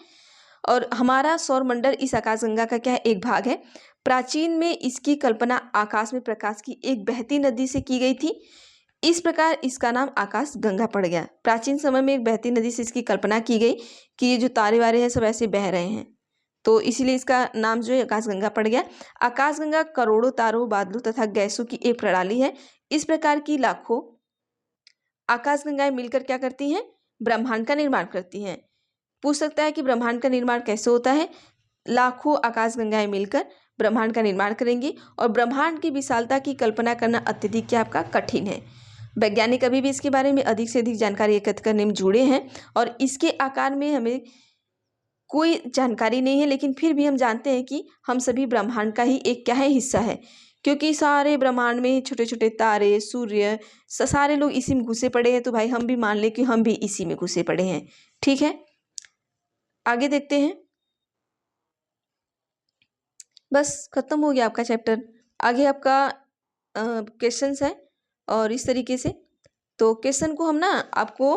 और हमारा सौरमंडल इस आकाशगंगा का क्या है, एक भाग है। प्राचीन में इसकी कल्पना आकाश में प्रकाश की एक बहती नदी से की गई थी, इस प्रकार इसका नाम आकाश गंगा पड़ गया। प्राचीन समय में एक बहती नदी से इसकी कल्पना की गई कि ये जो तारे वारे हैं सब ऐसे बह रहे हैं, तो इसीलिए इसका नाम जो है आकाश गंगा पड़ गया। आकाश गंगा करोड़ों तारों, बादलों तथा गैसों की एक प्रणाली है। इस प्रकार की लाखों आकाश गंगाएं मिलकर क्या करती हैं, ब्रह्मांड का निर्माण करती हैं। पूछ सकता है कि ब्रह्मांड का निर्माण कैसे होता है? लाखों आकाश गंगाएं मिलकर ब्रह्मांड का निर्माण करेंगी, और ब्रह्मांड की विशालता की कल्पना करना अत्यधिक क्या आपका कठिन है। वैज्ञानिक अभी भी इसके बारे में अधिक से अधिक जानकारी एकत्र करने में जुड़े हैं, और इसके आकार में हमें कोई जानकारी नहीं है, लेकिन फिर भी हम जानते हैं कि हम सभी ब्रह्मांड का ही एक क्या है, हिस्सा है। क्योंकि सारे ब्रह्मांड में छोटे छोटे तारे, सूर्य, सारे लोग इसी में घुसे पड़े हैं, तो भाई हम भी मान लें कि हम भी इसी में घुसे पड़े हैं। ठीक है, आगे देखते हैं। बस खत्म हो गया आपका चैप्टर। आगे आपका क्वेश्चंस है, और इस तरीके से तो क्वेश्चन को हम ना आपको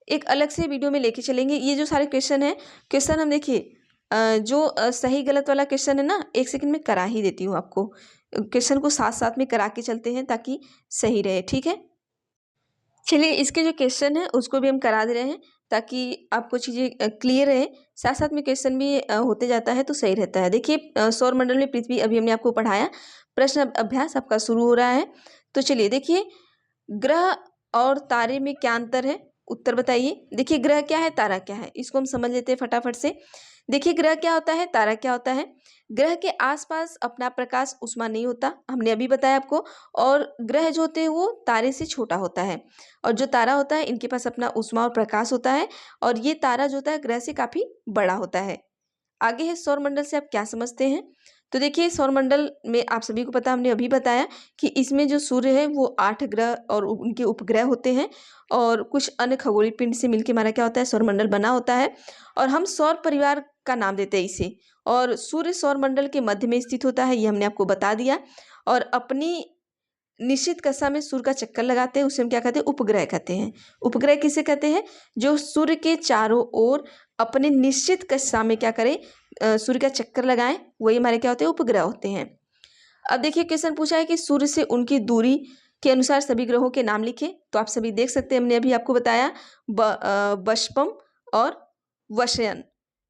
एक अलग से वीडियो में लेके चलेंगे। ये जो सारे क्वेश्चन हैं, क्वेश्चन हम देखिए जो सही गलत वाला क्वेश्चन है ना, 1 सेकंड में करा ही देती हूँ आपको। क्वेश्चन को साथ साथ में करा के चलते हैं ताकि सही रहे। ठीक है, चलिए इसके जो क्वेश्चन है उसको भी हम करा दे रहे हैं ताकि आपको चीज़ें क्लियर रहे। साथ साथ में क्वेश्चन भी होते जाता है तो सही रहता है। देखिए सौरमंडल में पृथ्वी अभी हमने आपको पढ़ाया, प्रश्न अभ्यास आपका शुरू हो रहा है। तो चलिए देखिए, ग्रह और तारे में क्या अंतर है? उत्तर बताइए। देखिए ग्रह क्या है, तारा क्या है, इसको हम समझ लेते हैं फटाफट से। देखिए ग्रह क्या होता है, तारा क्या होता है। ग्रह के आसपास अपना प्रकाश ऊष्मा नहीं होता, हमने अभी बताया आपको। और ग्रह जो होते हैं वो तारे से छोटा होता है, और जो तारा होता है इनके पास अपना ऊष्मा और प्रकाश होता है, और ये तारा जो होता है ग्रह से काफी बड़ा होता है। आगे है सौरमंडल से आप क्या समझते हैं। तो देखिए सौरमंडल में आप सभी को पता, हमने अभी बताया कि इसमें जो सूर्य है वो 8 ग्रह और उनके उपग्रह होते हैं, और कुछ अन्य खगोलीय पिंड से मिलकर हमारा क्या होता है, सौरमंडल बना होता है। और हम सौर परिवार का नाम देते हैं इसे। और सूर्य सौरमंडल के मध्य में स्थित होता है, ये हमने आपको बता दिया। और अपनी निश्चित कक्षा में सूर्य का चक्कर लगाते हैं, उसे हम क्या कहते हैं, उपग्रह कहते हैं। उपग्रह किसे कहते हैं, जो सूर्य के चारों ओर अपने निश्चित कक्षा में क्या करें, सूर्य का चक्कर लगाएं, वही हमारे क्या होते हैं, उपग्रह होते हैं। अब देखिए क्वेश्चन पूछा है कि सूर्य से उनकी दूरी के अनुसार सभी ग्रहों के नाम लिखें। तो आप सभी देख सकते हैं, हमने अभी आपको बताया बशपम और वशयन।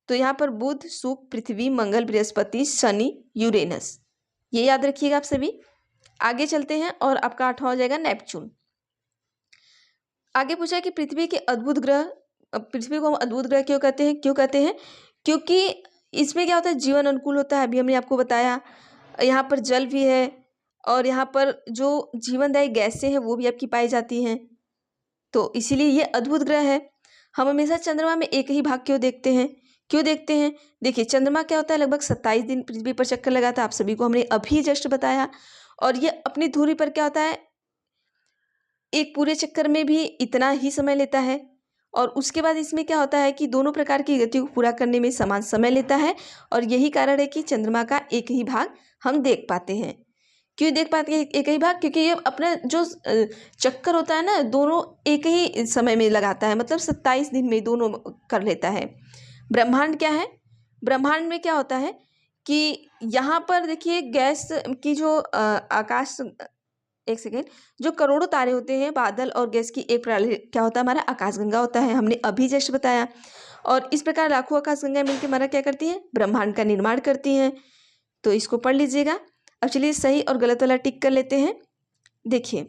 तो यहाँ पर बुध, शुक्र, पृथ्वी, मंगल, बृहस्पति, शनि, यूरेनस, ये याद रखिएगा आप सभी। आगे चलते हैं और आपका 8वां हो जाएगा नेपच्यून। आगे पूछा है कि पृथ्वी के अद्भुत ग्रह, पृथ्वी को हम अद्भुत ग्रह क्यों कहते हैं, क्योंकि इसमें क्या होता है, जीवन अनुकूल होता है, अभी हमने आपको बताया। यहाँ पर जल भी है, और यहाँ पर जो जीवनदायी गैसें हैं वो भी आपकी पाई जाती हैं, तो इसीलिए ये अद्भुत ग्रह है। हम हमेशा चंद्रमा में एक ही भाग क्यों देखते हैं। देखिए चंद्रमा क्या होता है, लगभग 27 दिन पृथ्वी पर चक्कर लगाता है, आप सभी को हमने अभी जस्ट बताया। और ये अपनी धुरी पर क्या होता है, एक पूरे चक्कर में भी इतना ही समय लेता है। और उसके बाद इसमें क्या होता है कि दोनों प्रकार की गतियों को पूरा करने में समान समय लेता है, और यही कारण है कि चंद्रमा का एक ही भाग हम देख पाते हैं। क्यों देख पाते हैं एक ही भाग, क्योंकि ये अपना जो चक्कर होता है ना, दोनों एक ही समय में लगाता है, मतलब 27 दिन में दोनों कर लेता है। ब्रह्मांड क्या है, ब्रह्मांड में क्या होता है कि यहाँ पर देखिए गैस की जो आकाश, एक सेकेंड, जो करोड़ों तारे होते हैं, बादल और गैस की एक प्रणाली क्या होता है, हमारा आकाशगंगा होता है, हमने अभी जस्ट बताया। और इस प्रकार लाखों आकाशगंगाएं मिलकर हमारा क्या करती हैं, ब्रह्मांड का निर्माण करती हैं। तो इसको पढ़ लीजिएगा। अब चलिए सही और गलत वाला टिक कर लेते हैं। देखिए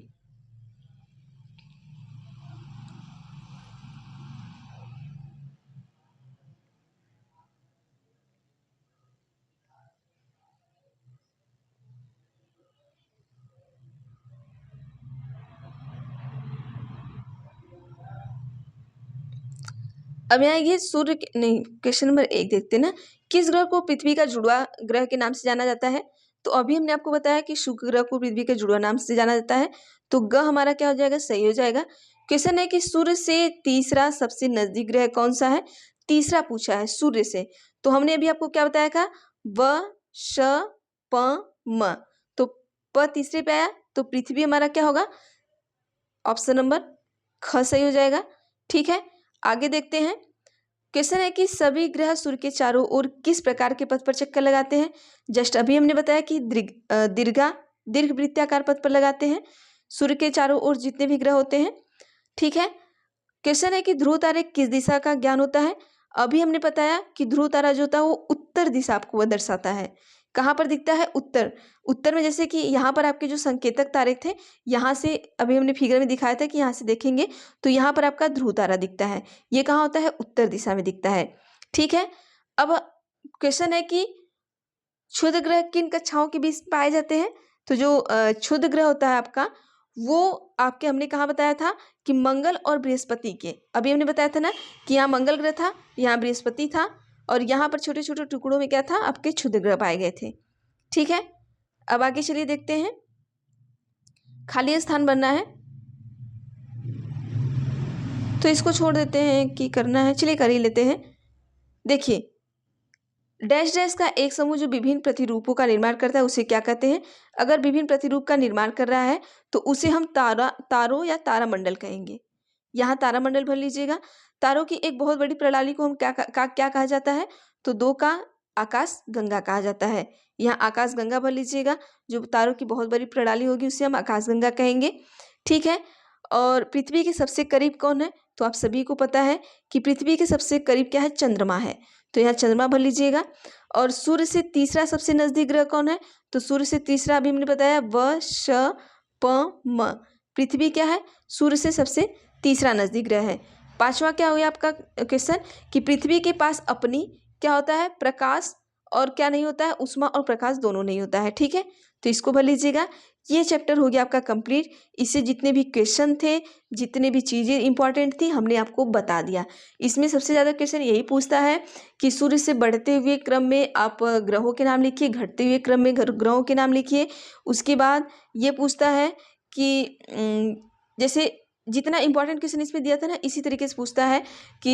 अब यहाँ ये सूर्य नहीं, क्वेश्चन नंबर 1 देखते हैं ना, किस ग्रह को पृथ्वी का जुड़वा ग्रह के नाम से जाना जाता है। तो अभी हमने आपको बताया कि शुक्र ग्रह को पृथ्वी के जुड़वा नाम से जाना जाता है, तो ग हमारा क्या हो जाएगा, सही हो जाएगा। क्वेश्चन है कि सूर्य से तीसरा सबसे नजदीक ग्रह कौन सा है, तीसरा पूछा है सूर्य से। तो हमने अभी आपको क्या बताया था, व श प म, तो प तीसरे पे आया, तो पृथ्वी हमारा क्या होगा, ऑप्शन नंबर ख सही हो जाएगा। ठीक है, आगे देखते हैं। क्वेश्चन है कि सभी ग्रह सूर्य के चारों ओर किस प्रकार के पथ पर चक्कर लगाते हैं। जस्ट अभी हमने बताया कि दीर्घ वृत्ताकार पथ पर लगाते हैं सूर्य के चारों ओर जितने भी ग्रह होते हैं। ठीक है, क्वेश्चन है कि ध्रुव तारे किस दिशा का ज्ञान होता है। अभी हमने बताया कि ध्रुव तारा जो होता है वो उत्तर दिशा आपको वह दर्शाता है। कहाँ पर दिखता है, उत्तर। उत्तर में जैसे कि यहाँ पर आपके जो संकेतक तारे थे, यहाँ से अभी हमने फिगर में दिखाया था कि यहाँ से देखेंगे तो यहाँ पर आपका ध्रुव तारा दिखता है, ये कहाँ होता है, उत्तर दिशा में दिखता है। ठीक है, अब क्वेश्चन है कि क्षुद्र ग्रह किन कक्षाओं के बीच पाए जाते हैं। तो जो क्षुद्र ग्रह होता है आपका, वो आपके हमने कहाँ बताया था कि मंगल और बृहस्पति के, अभी हमने बताया था ना कि यहाँ मंगल ग्रह था, यहाँ बृहस्पति था, और यहाँ पर छोटे छोटे टुकड़ों में क्या था, आपके क्षुद्र ग्रह पाए गए थे। ठीक है, अब आगे चलिए देखते हैं। खाली स्थान बनना है तो इसको छोड़ देते हैं कि करना है, चलिए कर ही लेते हैं। देखिए डैश डैश का एक समूह जो विभिन्न प्रतिरूपों का निर्माण करता है उसे क्या कहते हैं। अगर विभिन्न प्रतिरूप का निर्माण कर रहा है तो उसे हम तारों या तारामंडल कहेंगे। यहाँ तारामंडल भर लीजिएगा। तारों की एक बहुत बड़ी प्रणाली को हम क्या कहा जाता है, तो 2 का आकाश गंगा कहा जाता है। यहाँ आकाश गंगा भर लीजिएगा, जो तारों की बहुत बड़ी प्रणाली होगी उसे हम आकाश गंगा कहेंगे। ठीक है, और पृथ्वी के सबसे करीब कौन है, तो आप सभी को पता है कि पृथ्वी के सबसे करीब क्या है, चंद्रमा है, तो यहाँ चंद्रमा भर लीजिएगा। और सूर्य से तीसरा सबसे नजदीक ग्रह कौन है, तो सूर्य से तीसरा अभी हमने बताया व श प म, पृथ्वी क्या है, सूर्य से सबसे तीसरा नज़दीक ग्रह है। पांचवा क्या हो गया आपका क्वेश्चन कि पृथ्वी के पास अपनी क्या होता है, प्रकाश और क्या नहीं होता है, ऊष्मा और प्रकाश दोनों नहीं होता है। ठीक है, तो इसको भर लीजिएगा। ये चैप्टर हो गया आपका कंप्लीट। इससे जितने भी क्वेश्चन थे, जितने भी चीज़ें इंपॉर्टेंट थी, हमने आपको बता दिया। इसमें सबसे ज़्यादा क्वेश्चन यही पूछता है कि सूर्य से बढ़ते हुए क्रम में आप ग्रहों के नाम लिखिए, घटते हुए क्रम में ग्रहों के नाम लिखिए। उसके बाद ये पूछता है कि जैसे जितना इंपॉर्टेंट क्वेश्चन इसमें दिया था ना, इसी तरीके से पूछता है कि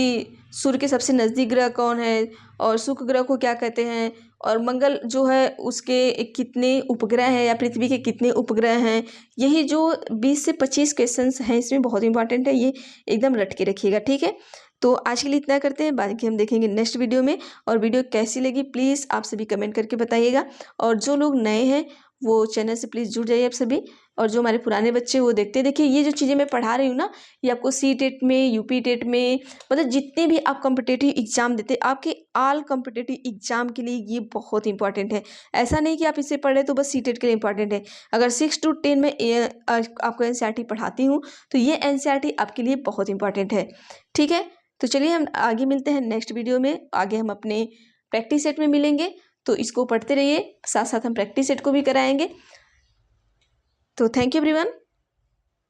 सूर्य के सबसे नज़दीक ग्रह कौन है, और शुक्र ग्रह को क्या कहते हैं, और मंगल जो है उसके कितने उपग्रह हैं, या पृथ्वी के कितने उपग्रह हैं। यही जो 20 से 25 क्वेश्चंस हैं इसमें बहुत इंपॉर्टेंट है, ये एकदम रट के रखिएगा। ठीक है, तो आज के लिए इतना करते हैं, बाकी हम देखेंगे नेक्स्ट वीडियो में। और वीडियो कैसी लगी प्लीज़ आप सभी कमेंट करके बताइएगा। और जो लोग नए हैं वो चैनल से प्लीज़ जुड़ जाइए आप सभी। और जो हमारे पुराने बच्चे वो देखते देखिए, ये जो चीज़ें मैं पढ़ा रही हूँ ना, ये आपको सी-टेट में, यूपी टेट में, मतलब जितने भी आप कॉम्पिटिटिव एग्जाम देते, आपके ऑल कॉम्पिटिटिव एग्जाम के लिए ये बहुत इंपॉर्टेंट है। ऐसा नहीं कि आप इसे पढ़ रहे तो बस सी-टेट के लिए इंपॉर्टेंट है। अगर 6 to 10 में आपको एनसीईआरटी पढ़ाती हूँ तो ये एनसीईआरटी आपके लिए बहुत इंपॉर्टेंट है। ठीक है, तो चलिए हम आगे मिलते हैं नेक्स्ट वीडियो में। आगे हम अपने प्रैक्टिस सेट में मिलेंगे, तो इसको पढ़ते रहिए, साथ साथ हम प्रैक्टिस सेट को भी कराएंगे। तो थैंक यू एवरीवन।